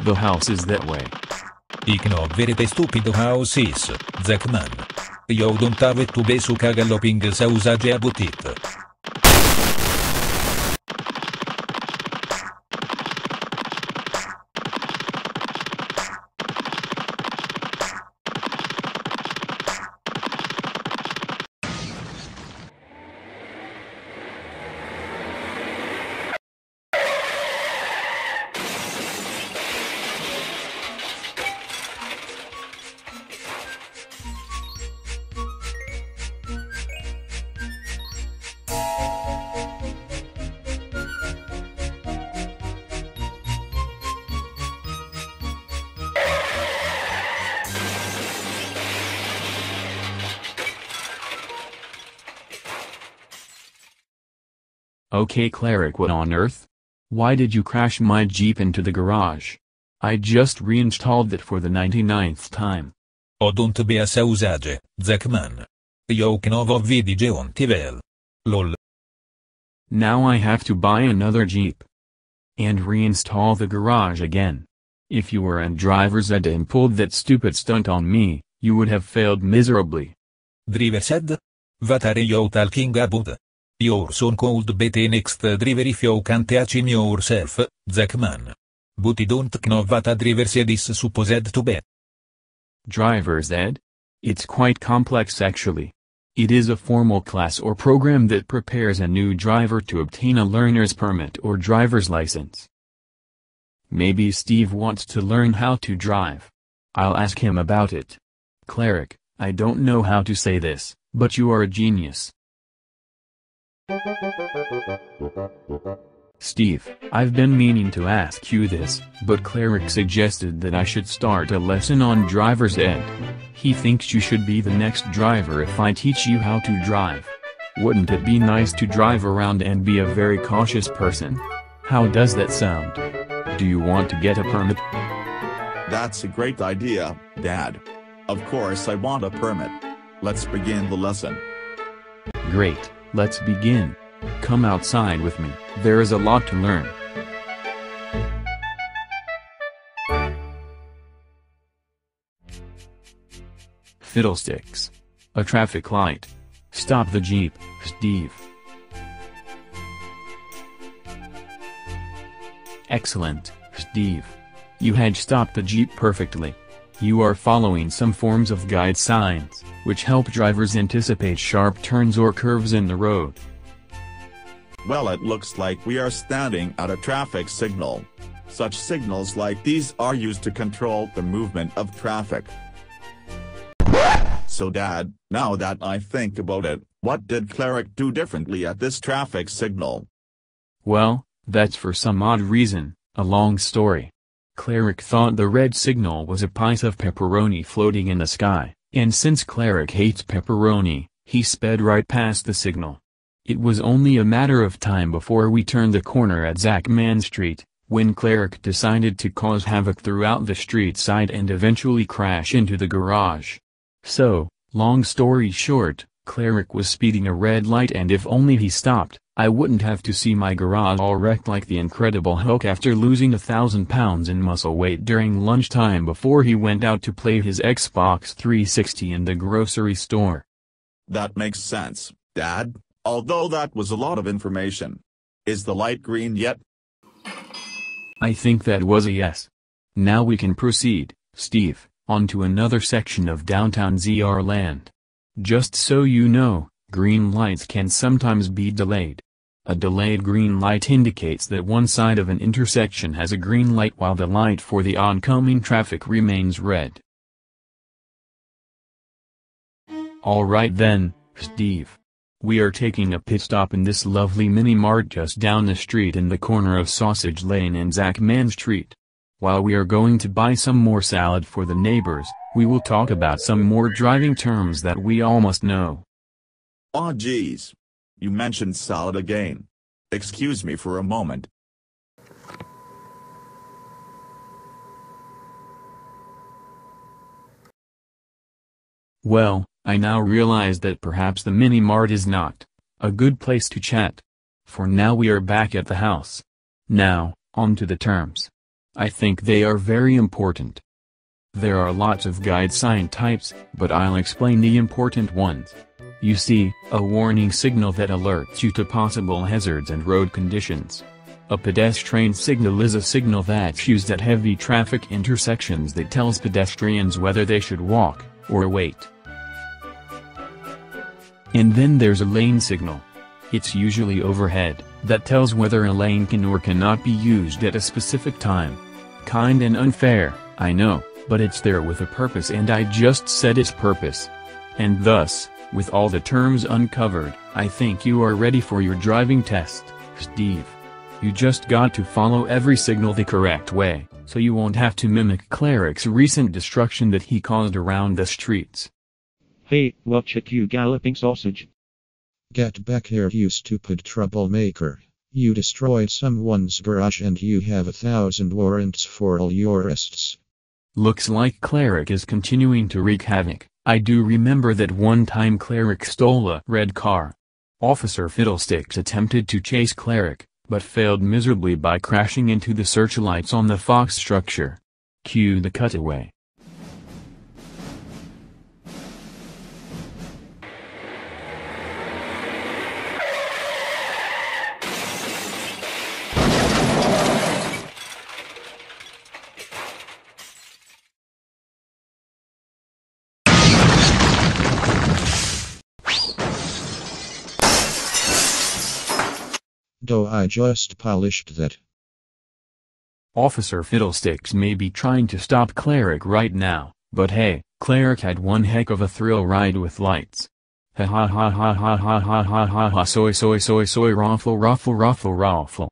The house is that way. Ik no very stupid house is, Jackman. You don't have to be so galloping sausage about it. Okay Cleric, what on earth? Why did you crash my Jeep into the garage? I just reinstalled it for the 99th time. Oh, don't be a sausage, Jackman. You can have video on TV. Lol. Now I have to buy another Jeep. And reinstall the garage again. If you were in driver's ed and pulled that stupid stunt on me, you would have failed miserably. Driver's ed? What are you talking about? Your son could be the next driver if you can't teach him yourself, Jackman. But you don't know what a driver's ed is supposed to be. Driver's ed? It's quite complex actually. It is a formal class or program that prepares a new driver to obtain a learner's permit or driver's license. Maybe Steve wants to learn how to drive. I'll ask him about it. Cleric, I don't know how to say this, but you are a genius. Steve, I've been meaning to ask you this, but Cleric suggested that I should start a lesson on driver's ed. He thinks you should be the next driver if I teach you how to drive. Wouldn't it be nice to drive around and be a very cautious person? How does that sound? Do you want to get a permit? That's a great idea, Dad. Of course I want a permit. Let's begin the lesson. Great, let's begin. Come outside with me, there is a lot to learn. Fiddlesticks. A traffic light. Stop the Jeep, Steve. Excellent, Steve. You had stopped the Jeep perfectly. You are following some forms of guide signs, which help drivers anticipate sharp turns or curves in the road. Well, it looks like we are standing at a traffic signal. Such signals like these are used to control the movement of traffic. So Dad, now that I think about it, what did Cleric do differently at this traffic signal? Well, that's for some odd reason, a long story. Cleric thought the red signal was a piece of pepperoni floating in the sky, and since Cleric hates pepperoni, he sped right past the signal. It was only a matter of time before we turned the corner at Jackman Street, when Cleric decided to cause havoc throughout the street side and eventually crash into the garage. So, long story short, Cleric was speeding a red light, and if only he stopped, I wouldn't have to see my garage all wrecked like the Incredible Hulk after losing 1,000 pounds in muscle weight during lunchtime before he went out to play his Xbox 360 in the grocery store. That makes sense, Dad, although that was a lot of information. Is the light green yet? I think that was a yes. Now we can proceed, Steve, on to another section of downtown ZR land. Just so you know, green lights can sometimes be delayed. A delayed green light indicates that one side of an intersection has a green light while the light for the oncoming traffic remains red. Alright then, Steve. We are taking a pit stop in this lovely mini-mart just down the street in the corner of Sausage Lane and Jackman Street. While we are going to buy some more salad for the neighbors, we will talk about some more driving terms that we all must know. Aw geez. You mentioned salad again. Excuse me for a moment. Well, I now realize that perhaps the mini-mart is not a good place to chat. For now we are back at the house. Now, on to the terms. I think they are very important. There are lots of guide sign types, but I'll explain the important ones. You see, a warning signal that alerts you to possible hazards and road conditions. A pedestrian signal is a signal that's used at heavy traffic intersections that tells pedestrians whether they should walk, or wait. And then there's a lane signal. It's usually overhead, that tells whether a lane can or cannot be used at a specific time. Kind and unfair, I know, but it's there with a purpose, and I just said its purpose. And thus, with all the terms uncovered, I think you are ready for your driving test, Steve. You just got to follow every signal the correct way, so you won't have to mimic Cleric's recent destruction that he caused around the streets. Hey, watch it, you galloping sausage. Get back here, you stupid troublemaker. You destroyed someone's garage and you have 1,000 warrants for all your arrests. Looks like Cleric is continuing to wreak havoc. I do remember that one time Cleric stole a red car. Officer Fiddlesticks attempted to chase Cleric, but failed miserably by crashing into the searchlights on the Fox structure. Cue the cutaway. Though I just polished that. Officer Fiddlesticks may be trying to stop Cleric right now, but hey, Cleric had one heck of a thrill ride with lights. Ha ha ha ha ha ha ha ha ha ha soy soy soy soy raffle raffle raffle raffle.